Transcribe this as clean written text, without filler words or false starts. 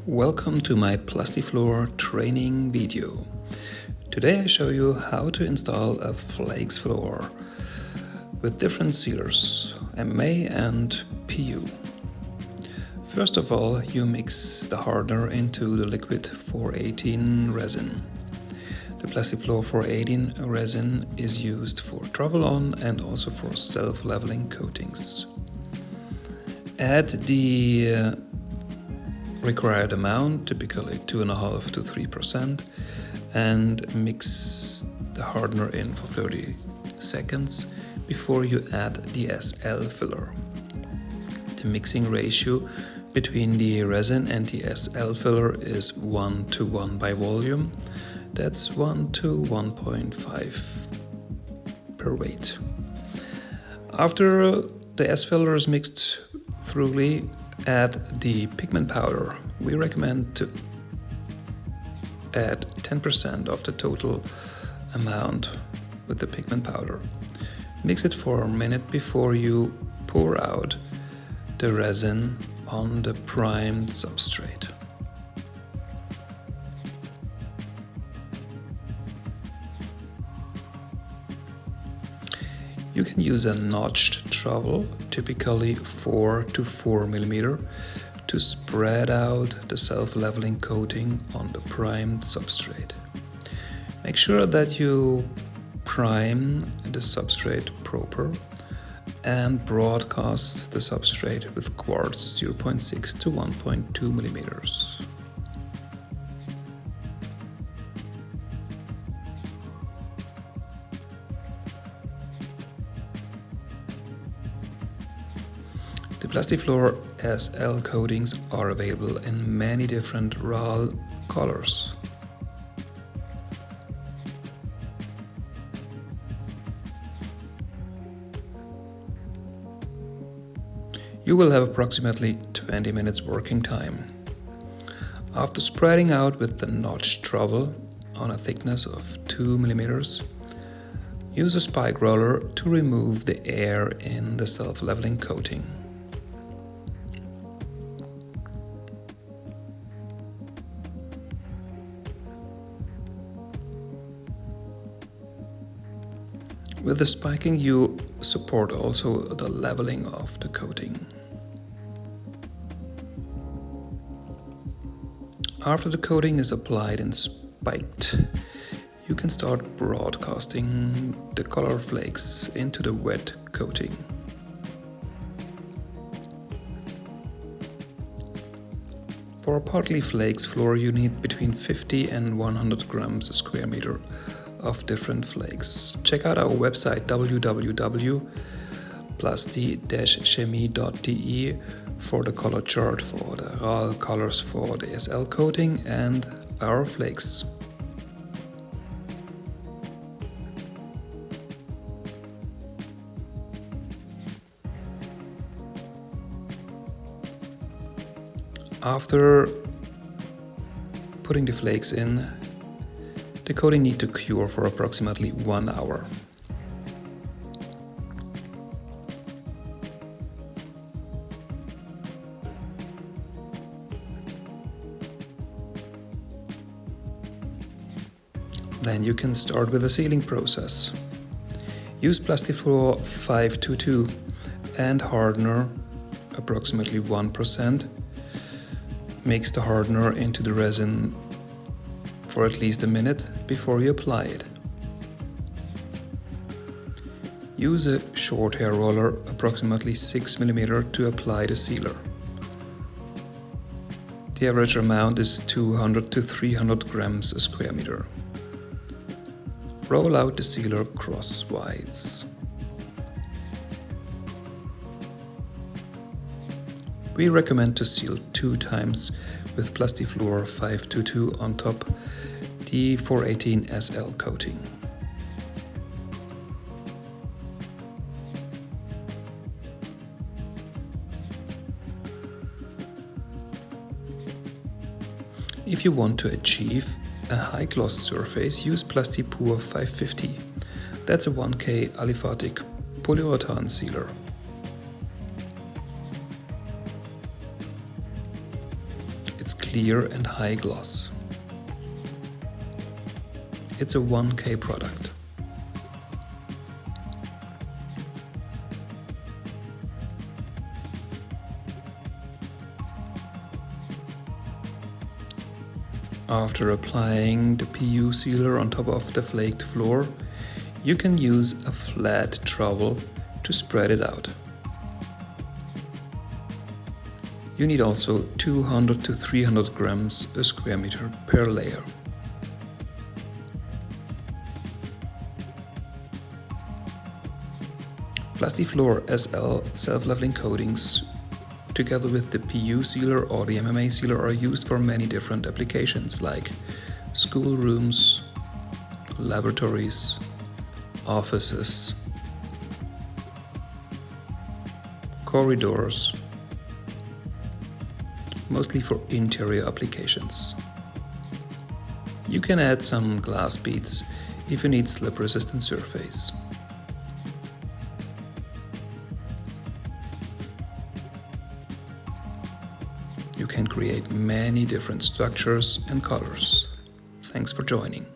Welcome to my Plastifloor training video. Today I show you how to install a flakes floor with different sealers, MMA and PU. First of all, you mix the hardener into the liquid 418 resin. The Plastifloor 418 resin is used for travel-on and also for self-leveling coatings. Add the required amount, typically 2.5 to 3%, and mix the hardener in for 30 seconds before you add the SL filler. The mixing ratio between the resin and the SL filler is 1:1 by volume. That's 1:1.5 per weight. After the S filler is mixed thoroughly, add the pigment powder. We recommend to add 10% of the total amount with the pigment powder. Mix it for a minute before you pour out the resin on the primed substrate. You can use a notched trowel, typically 4 to 4 mm, to spread out the self-leveling coating on the primed substrate. Make sure that you prime the substrate proper and broadcast the substrate with quartz 0.6 to 1.2 mm. The Plastifloor SL coatings are available in many different RAL colors. You will have approximately 20 minutes working time. After spreading out with the notched trowel on a thickness of 2 mm, use a spike roller to remove the air in the self-leveling coating. With the spiking, you support also the leveling of the coating. After the coating is applied and spiked, you can start broadcasting the color flakes into the wet coating. For a partly flakes floor, you need between 50 and 100 grams a square meter of different flakes. Check out our website www.plasti-chemie.de for the color chart for the RAL colors for the SL coating and our flakes. After putting the flakes in, the coating needs to cure for approximately 1 hour. Then you can start with the sealing process. Use Plastifloor 522 and hardener approximately 1%. Mix the hardener into the resin for at least a minute before you apply it. Use a short hair roller approximately 6 mm to apply the sealer. The average amount is 200 to 300 grams a square meter. Roll out the sealer crosswise. We recommend to seal 2 times with Plastifloor 522 on top the 418 SL coating. If you want to achieve a high gloss surface, use Plastifloor 550. That's a 1K aliphatic polyurethane sealer. clear and high gloss. It's a 1K product. After applying the PU sealer on top of the flaked floor, you can use a flat trowel to spread it out. You need also 200 to 300 grams a square meter per layer. Plastifloor SL self-leveling coatings together with the PU sealer or the MMA sealer are used for many different applications like schoolrooms, laboratories, offices, corridors, mostly for interior applications. You can add some glass beads if you need slip-resistant surface. You can create many different structures and colors. Thanks for joining.